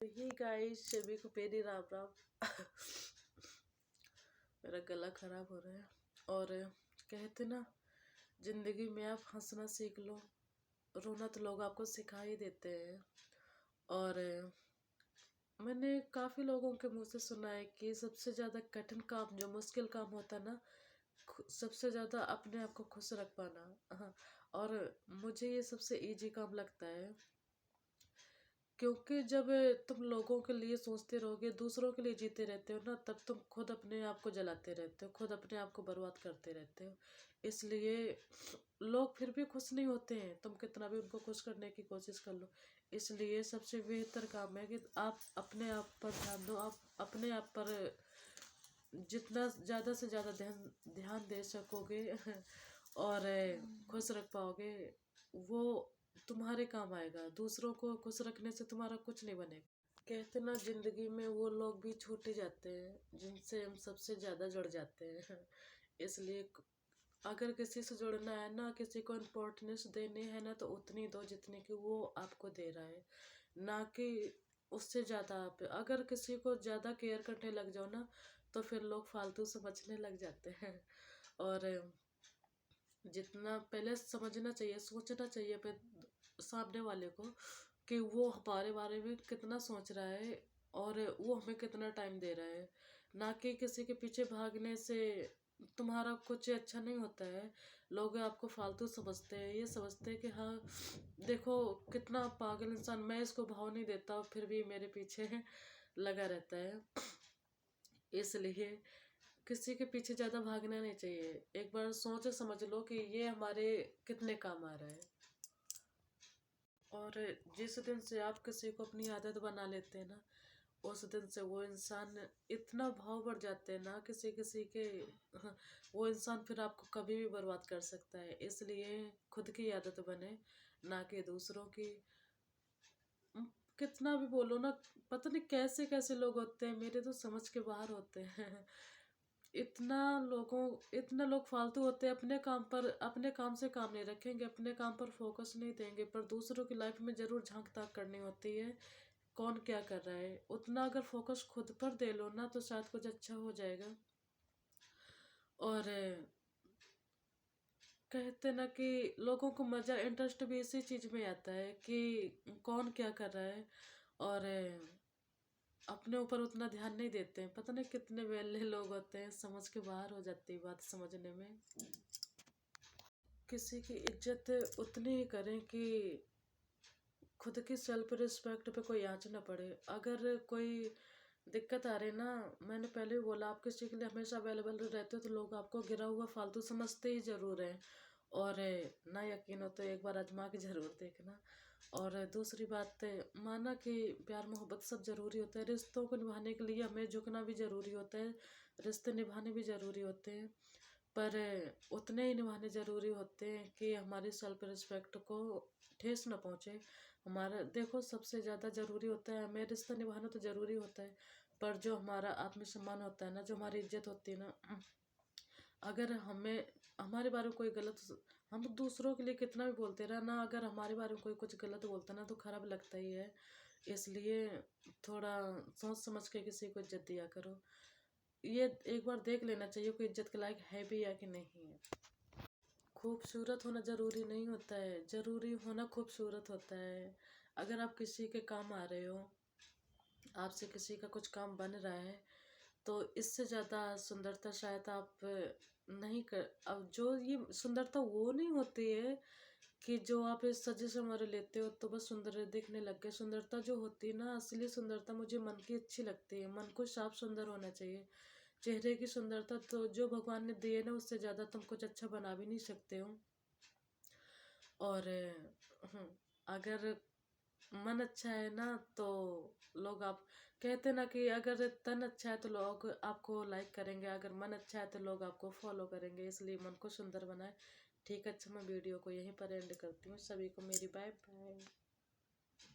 ये गाइस सभी को मेरी राम राम। मेरा गला खराब हो रहा है। और कहते ना, जिंदगी में आप हंसना सीख लो, रोना तो लोग आपको सिखा ही देते हैं। और मैंने काफ़ी लोगों के मुंह से सुना है कि सबसे ज़्यादा कठिन काम, जो मुश्किल काम होता है ना, सबसे ज़्यादा अपने आप को खुश रख पाना। हाँ, और मुझे ये सबसे इजी काम लगता है, क्योंकि जब तुम लोगों के लिए सोचते रहोगे, दूसरों के लिए जीते रहते हो ना, तब तुम खुद अपने आप को जलाते रहते हो, खुद अपने आप को बर्बाद करते रहते हो। इसलिए लोग फिर भी खुश नहीं होते हैं, तुम कितना भी उनको खुश करने की कोशिश कर लो। इसलिए सबसे बेहतर काम है कि आप अपने आप पर ध्यान दो। आप अपने आप पर जितना ज़्यादा से ज़्यादा ध्यान ध्यान दे सकोगे और खुश रख पाओगे, वो तुम्हारे काम आएगा। दूसरों को खुश रखने से तुम्हारा कुछ नहीं बनेगा। कहते ना, जिंदगी में वो लोग भी छूट जाते हैं जिनसे हम सबसे ज़्यादा जुड़ जाते हैं। इसलिए अगर किसी से जुड़ना है ना, किसी को इम्पोर्टेंस देनी है ना, तो उतनी दो जितनी कि वो आपको दे रहा है, ना कि उससे ज़्यादा। आप अगर किसी को ज़्यादा केयर करने लग जाओ ना, तो फिर लोग फालतू समझने लग जाते हैं। और जितना पहले समझना चाहिए, सोचना चाहिए अपने सामने वाले को कि वो हमारे बारे में कितना सोच रहा है और वो हमें कितना टाइम दे रहा है। ना कि किसी के पीछे भागने से तुम्हारा कुछ अच्छा नहीं होता है। लोग आपको फालतू समझते हैं, ये समझते हैं कि हाँ देखो कितना पागल इंसान, मैं इसको भाव नहीं देता फिर भी मेरे पीछे लगा रहता है। इसलिए किसी के पीछे ज़्यादा भागना नहीं चाहिए। एक बार सोच समझ लो कि ये हमारे कितने काम आ रहा है। और जिस दिन से आप किसी को अपनी आदत बना लेते हैं ना, उस दिन से वो इंसान इतना भाव बढ़ जाते हैं ना किसी किसी के, वो इंसान फिर आपको कभी भी बर्बाद कर सकता है। इसलिए खुद की आदत बने, ना कि दूसरों की। कितना भी बोलो ना, पता नहीं कैसे कैसे लोग होते हैं, मेरे तो समझ के बाहर होते हैं। इतना लोग फालतू होते हैं, अपने काम पर, अपने काम से काम नहीं रखेंगे, अपने काम पर फोकस नहीं देंगे, पर दूसरों की लाइफ में जरूर झांक ताक करनी होती है कौन क्या कर रहा है। उतना अगर फोकस खुद पर दे लो ना, तो शायद कुछ अच्छा हो जाएगा। और कहते ना कि लोगों को मजा, इंटरेस्ट भी इसी चीज में आता है कि कौन क्या कर रहा है, और अपने ऊपर उतना ध्यान नहीं देते हैं। पता नहीं कितने वेले लोग होते हैं, समझ के बाहर हो जाती है बात समझने में। किसी की इज्जत उतनी ही करें कि खुद की सेल्फ रिस्पेक्ट पे कोई आँच ना पड़े। अगर कोई दिक्कत आ रही ना, मैंने पहले भी बोला, आप किसी के लिए हमेशा अवेलेबल रहते हो तो लोग आपको गिरा हुआ फालतू समझते ही जरूर हैं। और ना यकीन हो तो एक बार आजमा के जरूर देखना। और दूसरी बात, माना कि प्यार मोहब्बत सब जरूरी होता है, रिश्तों को निभाने के लिए हमें झुकना भी जरूरी होता है, रिश्ते निभाने भी जरूरी होते हैं, पर उतने ही निभाने जरूरी होते हैं कि हमारी सेल्फ रिस्पेक्ट को ठेस न पहुँचे। हमारा देखो, सबसे ज़्यादा ज़रूरी होता है, हमें रिश्ता निभाना तो ज़रूरी होता है, पर जो हमारा आत्मसम्मान होता है ना, जो हमारी इज्जत होती है ना, अगर हमें हमारे बारे में कोई गलत, हम दूसरों के लिए कितना भी बोलते रहे ना, अगर हमारे बारे में कोई कुछ गलत बोलता ना, तो खराब लगता ही है। इसलिए थोड़ा सोच समझ के किसी को इज्जत दिया करो। ये एक बार देख लेना चाहिए कोई इज्जत के लायक है भी या कि नहीं है। खूबसूरत होना ज़रूरी नहीं होता है, ज़रूरी होना खूबसूरत होता है। अगर आप किसी के काम आ रहे हो, आपसे किसी का कुछ काम बन रहा है, तो इससे ज़्यादा सुंदरता शायद आप नहीं कर। अब जो ये सुंदरता वो नहीं होती है कि जो आप इस सजे संवरे लेते हो तो बस सुंदर दिखने लग गए। सुंदरता जो होती है ना, असली सुंदरता मुझे मन की अच्छी लगती है। मन को साफ सुंदर होना चाहिए। चेहरे की सुंदरता तो जो भगवान ने दी है ना, उससे ज़्यादा तुम कुछ अच्छा बना भी नहीं सकते हो। और अगर मन अच्छा है ना, तो लोग, आप कहते ना कि अगर तन अच्छा है तो लोग आपको लाइक करेंगे, अगर मन अच्छा है तो लोग आपको फॉलो करेंगे। इसलिए मन को सुंदर बनाए। ठीक है, अच्छा मैं वीडियो को यहीं पर एंड करती हूँ। सभी को मेरी बाय बाय।